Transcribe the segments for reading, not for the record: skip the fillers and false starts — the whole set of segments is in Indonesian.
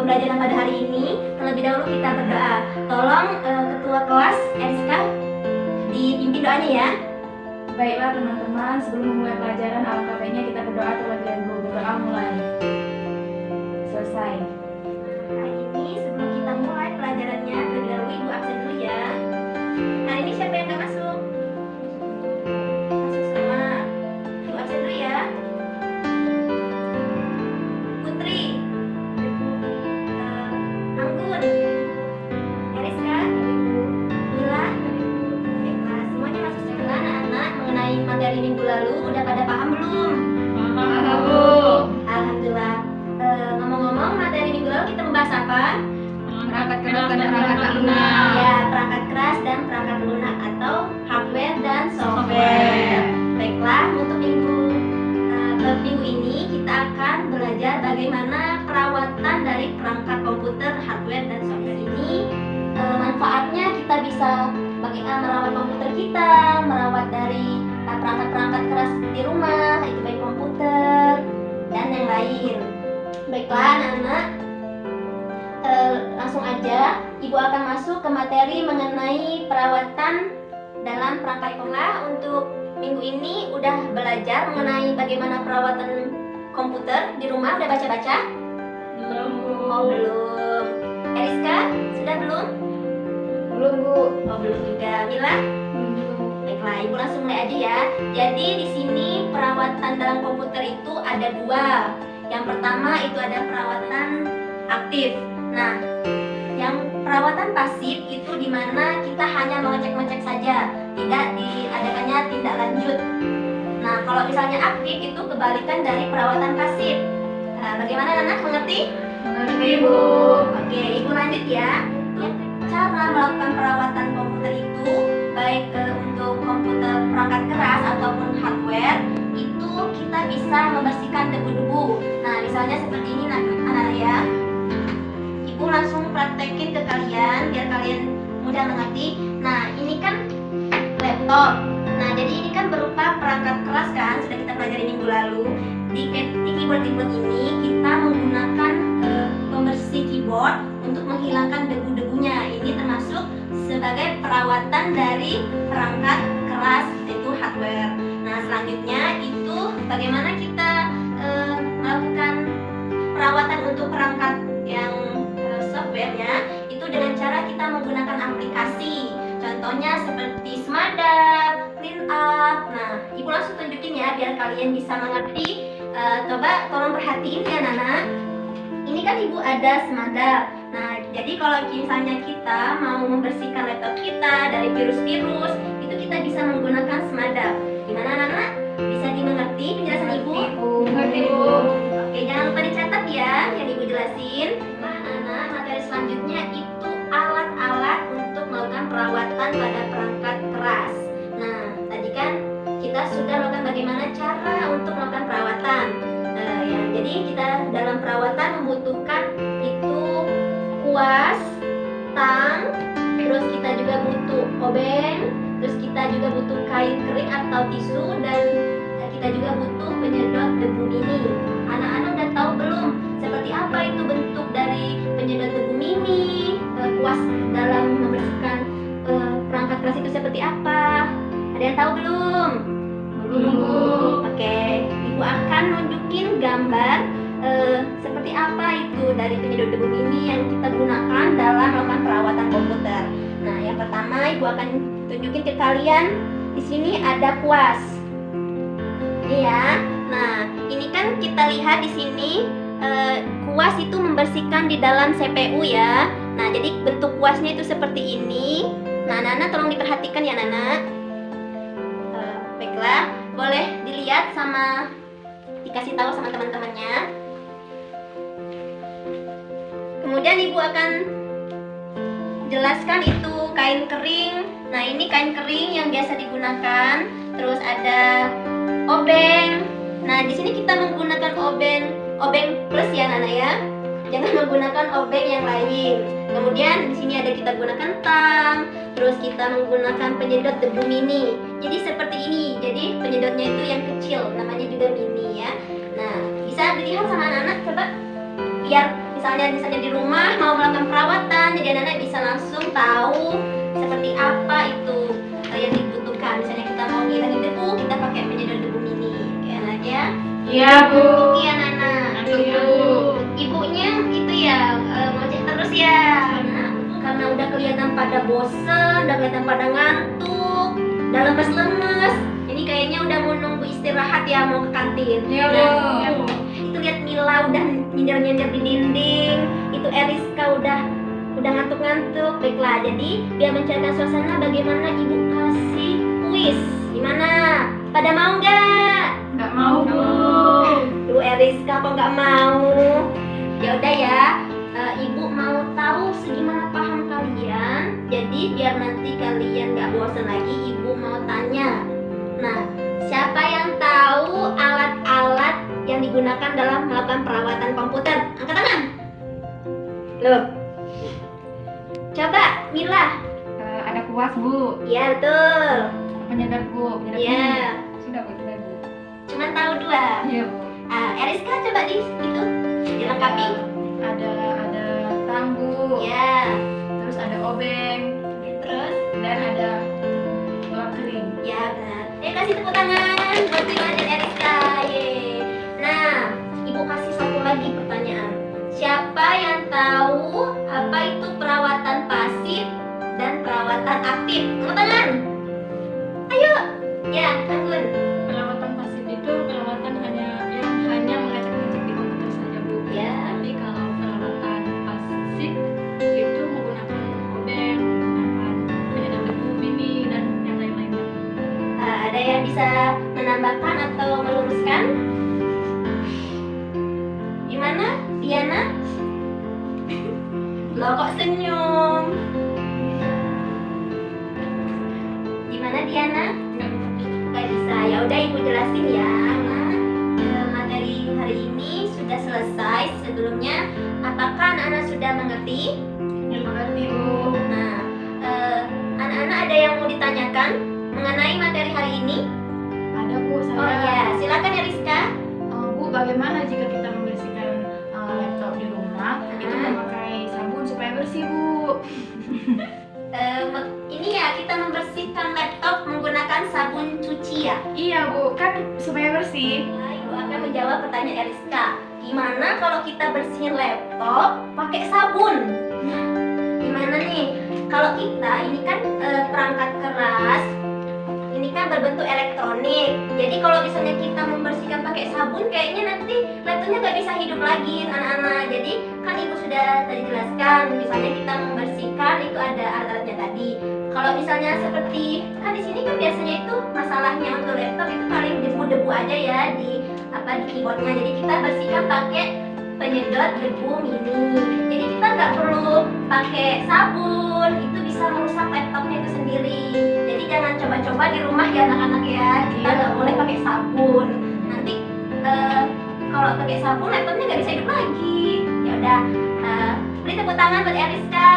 pembelajaran pada hari ini, terlebih dahulu kita berdoa. Tolong ketua kelas Eriska dipimpin doanya ya. Baiklah teman-teman, sebelum memulai pelajaran alangkah baiknya kita berdoa terlebih dahulu. Berdoa mulai. Selesai. Hari ini sebelum kita mulai pelajarannya, terlebih dahulu Ibu absen dulu ya. Hari ini siapa yang gak masuk? Masuk semua. Ibu absen dulu ya. Putri, Anggun, Eriska, Mila. Baiklah, semuanya masuk semua anak-anak. Mengenai materi minggu lalu udah pada paham belum? Paham, Bu. Alhamdulillah. Ngomong-ngomong, materi minggu lalu kita membahas apa? Perangkat keras dan perangkat lunak. Ya, perangkat keras dan perangkat lunak atau hardware dan software. Baiklah, untuk minggu ini kita akan belajar bagaimana perawatan dari perangkat komputer, hardware dan software ini. Manfaatnya kita bisa merawat komputer kita, merawat dari perangkat-perangkat keras di rumah, itu baik komputer dan yang lain. Baiklah anak-anak, langsung aja Ibu akan masuk ke materi mengenai perawatan dalam perangkat komputer. Untuk minggu ini udah belajar mengenai bagaimana perawatan komputer di rumah, udah baca-baca? Belum, Bu. Oh belum. Eriska, sudah belum? Belum, Bu. Oh belum juga. Mila? Baiklah, Ibu langsung mulai aja ya. Jadi di sini perawatan dalam komputer itu ada dua. Yang pertama itu ada perawatan aktif. Nah, yang perawatan pasif itu dimana kita hanya mengecek-ngecek saja, tidak diadakannya tindak lanjut. Nah, kalau misalnya aktif itu kebalikan dari perawatan pasif. Bagaimana anak mengerti? Mengerti, Bu. Oke, Ibu lanjut ya. Cara melakukan perawatan komputer itu baik untuk komputer perangkat keras ataupun hardware itu kita bisa membersihkan debu-debu. Nah, misalnya seperti ini anak-anak ya. Ibu langsung praktekin ke kalian biar kalian mudah mengerti. Nah, ini kan laptop. Nah, jadi ini kan berupa perangkat keras kan, sudah kita pelajari minggu lalu. Di keyboard ini kita menggunakan pembersih keyboard untuk menghilangkan debu-debunya. Ini termasuk sebagai perawatan dari perangkat keras, yaitu hardware. Nah, selanjutnya itu bagaimana kita melakukan perawatan untuk perangkat yang softwarenya itu dengan cara kita menggunakan aplikasi. Contohnya seperti Smadap, CleanUp. Nah, Ibu langsung tunjukin ya biar kalian bisa mengerti. Coba tolong perhatiin ya Nana. Ini kan Ibu ada Smadap. Nah, jadi kalau misalnya kita mau membersihkan laptop kita dari virus-virus, itu kita bisa menggunakan Smadap. Gimana Nana? Bisa dimengerti penjelasan Ibu? Mengerti, Bu. Oke, jangan lupa dicatat ya yang Ibu jelasin. Nah, Nana, materi selanjutnya itu alat-alat untuk melakukan perawatan pada perangkat keras. Nah, tadi kan kita sudah melakukan bagaimana cara untuk melakukan perawatan. Ya, jadi kita dalam perawatan membutuhkan itu kuas, tang, terus kita juga butuh obeng, terus kita juga butuh kain kering atau tisu, dan kita juga butuh penyedot debu mini. Anak-anak udah tahu belum seperti apa itu bentuk dari penyedot debu mini, kuas dalam membersihkan perangkat keras itu seperti apa? Ada yang tahu belum? Belum, Bu. Oke, Ibu akan nunjukin gambar seperti apa itu dari penyedot debu mini yang kita gunakan dalam melakukan perawatan komputer. Nah, yang pertama Ibu akan tunjukin ke kalian. Di sini ada kuas. Ini ya. Nah, ini kan kita lihat di sini kuas itu membersihkan di dalam CPU ya. Nah, jadi bentuk kuasnya itu seperti ini. Nah, Nana tolong diperhatikan ya Nana. Baiklah, boleh dilihat sama dikasih tahu sama teman-temannya. Kemudian Ibu akan jelaskan itu kain kering. Nah, ini kain kering yang biasa digunakan. Terus ada obeng. Nah, di sini kita menggunakan obeng plus ya Nana ya. Jangan menggunakan obeng yang lain. Kemudian di sini ada kita gunakan tang, terus kita menggunakan penyedot debu mini. Jadi seperti ini. Jadi penyedotnya itu yang kecil, namanya juga mini ya. Nah, bisa dilihat sama anak-anak, coba biar misalnya di rumah mau melakukan perawatan, jadi anak-anak bisa langsung tahu seperti apa itu yang dibutuhkan. Misalnya kita mau ngilangin debu, kita pakai penyedot debu mini. Oke anak ya. Iya Bu. Oke anak-anak. Iya Bu. Ibunya itu ya ngoceh terus ya. Karena udah kelihatan pada bosen, udah kelihatan pada ngantuk, udah lemes-lemes. Ini kayaknya udah mau nunggu istirahat ya, mau ke kantin. Iya Bu. Itu lihat Mila udah nyender-nyender di dinding. Itu Eriska udah ngantuk-ngantuk. Baiklah, jadi biar mencairkan suasana, bagaimana ibu kasih kuis? Gimana? Pada mau nggak? Nggak mau Bu. Tuh Eriska kok nggak mau? Ya udah ya. Ibu mau tahu segimana paham kalian. Jadi biar nanti kalian nggak bosan lagi, ibu mau tanya. Nah, siapa yang tahu alat-alat yang digunakan dalam melakukan perawatan komputer? Angkat tangan. Loh. Coba, Mila. Ada kuas Bu. Iya betul. Penyedot Bu. Penyedot Iya. ini. Sudah Bu, sudah Bu. Cuman tahu dua. Iya Bu. Eriska coba itu dilengkapi. Ada tang Bu. Ya. Terus ada obeng Terus, dan ada telur kering. ya benar. Kasih tepuk tangan buat Mila dan Eriska. Yeay. Nah, ibu kasih satu lagi pertanyaan. Siapa yang tahu apa itu perawatan pasif dan perawatan aktif? Angkat tangan. Ayo. Ya, Anggun. Perawatan pasif itu perawatan yang hanya mengecek-ngecek di komputer saja Bu. Ya. Tapi kalau perawatan pasif itu menggunakan obeng, menggunakan penyedot debu mini dan yang lain-lainnya. Ada yang bisa menambahkan atau meluruskan? Gimana, Diana? Lo kok senyum? Gimana Diana? Gak bisa. Ya udah ibu jelasin ya. Nah, materi hari ini sudah selesai. Sebelumnya, apakah anak-anak sudah mengerti? Mengerti Bu. Nah, anak-anak ada yang mau ditanyakan mengenai materi hari ini? Ada Bu, saya. Oh iya, silakan ya Rizka. Bu, bagaimana jika kita membersihkan laptop di rumah? Itu memakai sabun supaya bersih Bu. Ini ya kita membersihkan laptop menggunakan sabun cuci ya. Iya Bu, kan supaya bersih. Nah, ibu akan menjawab pertanyaan Eriska. Gimana kalau kita bersihin laptop pakai sabun? Nah, gimana nih? Kalau kita ini kan perangkat keras, ini kan berbentuk elektronik. Jadi kalau misalnya kita membersihkan pakai sabun, kayaknya nanti laptopnya nggak bisa hidup lagi, anak-anak. Jadi kan ibu sudah tadi jelaskan, misalnya kita membersihkan itu ada alat-alatnya tadi. Kalau misalnya seperti kan di sini kan biasanya itu masalahnya untuk laptop itu paling debu-debu aja ya di keyboardnya. Jadi kita bersihkan pakai penyedot debu mini. Jadi kita nggak perlu pakai sabun, itu bisa merusak laptopnya itu sendiri. Jadi jangan coba-coba di rumah ya anak-anak ya. Kita nggak boleh pakai sabun. Nanti kalau pakai sabun laptopnya nggak bisa hidup lagi. Ya udah, beri tepuk tangan buat Eriska.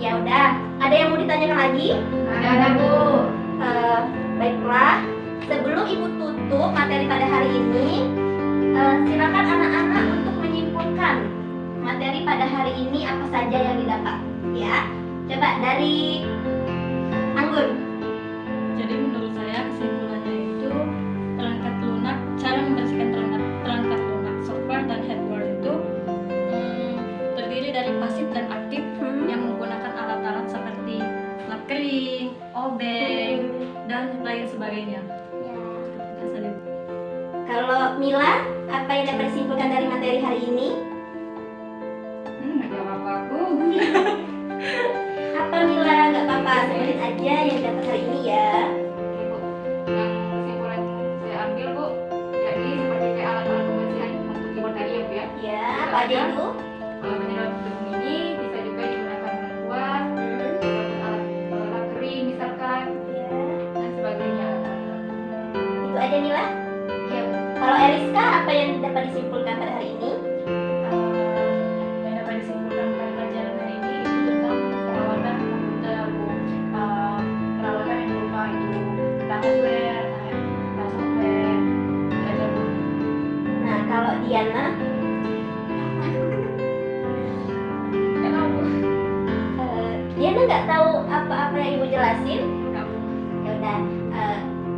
Ya udah, ada yang mau ditanyakan lagi? Ada Bu. Baiklah, sebelum ibu tutup materi pada hari ini, silakan anak-anak untuk menyimpulkan materi pada hari ini apa saja yang didapat. Ya, coba dari Anggun. Jadi menurut saya kesimpulannya itu perangkat lunak, cara membersihkan perangkat lunak software dan hardware itu terdiri dari pasif dan aktif yang menggunakan alat-alat seperti lap kering, obeng, dan lain sebagainya. Ya. Itu saja. Kalau Mila, apa yang dapat disimpulkan dari materi hari ini? Nggak apa-apa Bu. Apa Mila? Gak apa-apa, semenit aja yang dapat hari ini ya. Oke, Bu. Yang kesimpulan saya ambil Bu, jadi seperti kayak alat-alat pembersihan untuk keyboard tadi ya Bu ya. Ya, apa aja itu? Kalau penyedot debu ini bisa juga digunakan dengan kuas, alat lap kering misalkan, Ya, dan sebagainya. itu aja Mila. Ya Bu. Kalau Eriska, apa yang dapat disimpulkan pada hari ini? Yang dapat disimpulkan pada pelajaran hari ini itu tentang perawatan komputer Bu. Perawatan yang berupa itu tentang hardware, tentang software, itu aja Bu. Nah, kalau Diana, nggak tahu apa-apa yang ibu jelasin? Kamu. Ya udah,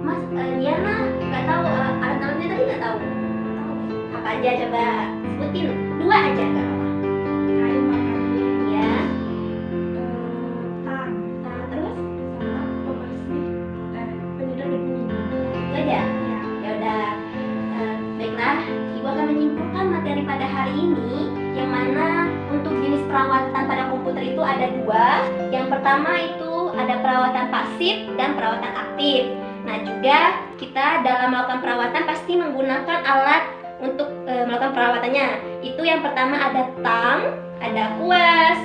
Mas Diana nggak tahu alat-alatnya tadi nggak tahu. Apa aja coba sebutin, 2 aja nggak apa? kayu makan Ya, tang terus sama pembersih penyedot dan penyedot. itu aja. Ya udah, baiklah, ibu akan menyimpulkan materi pada hari ini, yang mana untuk jenis perawatan pada komputer itu ada 2. Yang pertama itu ada perawatan pasif dan perawatan aktif. Nah, juga kita dalam melakukan perawatan pasti menggunakan alat untuk melakukan perawatannya. Itu yang pertama ada tang, ada kuas,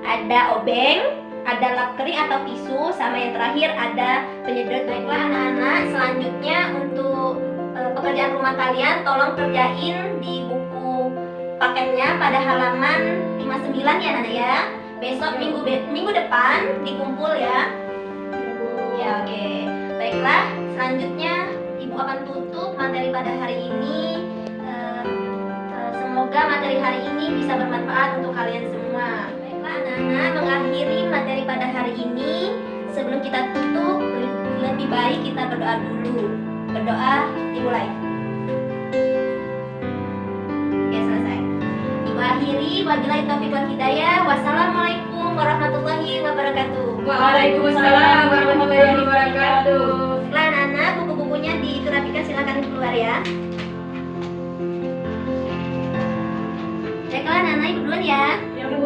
ada obeng, ada lap kering atau tisu, sama yang terakhir ada penyedot. Baiklah anak-anak, selanjutnya untuk pekerjaan rumah kalian tolong kerjain di buku paketnya pada halaman 59 ya Nana ya. Besok minggu depan dikumpul ya. Ya oke. Baiklah, selanjutnya ibu akan tutup materi pada hari ini. Semoga materi hari ini bisa bermanfaat untuk kalian semua. Baiklah anak-anak, mengakhiri materi pada hari ini. Sebelum kita tutup, lebih baik kita berdoa dulu. Berdoa dimulai. Oke, selesai. Ibu akhiri, wabillahi taufiq wal hidayah. Wassalamualaikum warahmatullahi wabarakatuh. Waalaikumsalam warahmatullahi wabarakatuh. Baiklah anak-anak, buku-bukunya diterapikan, silakan keluar ya. Baiklah anak-anak, ibu duluan ya. Ya Bu.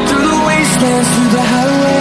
Through the wastelands, through the highways.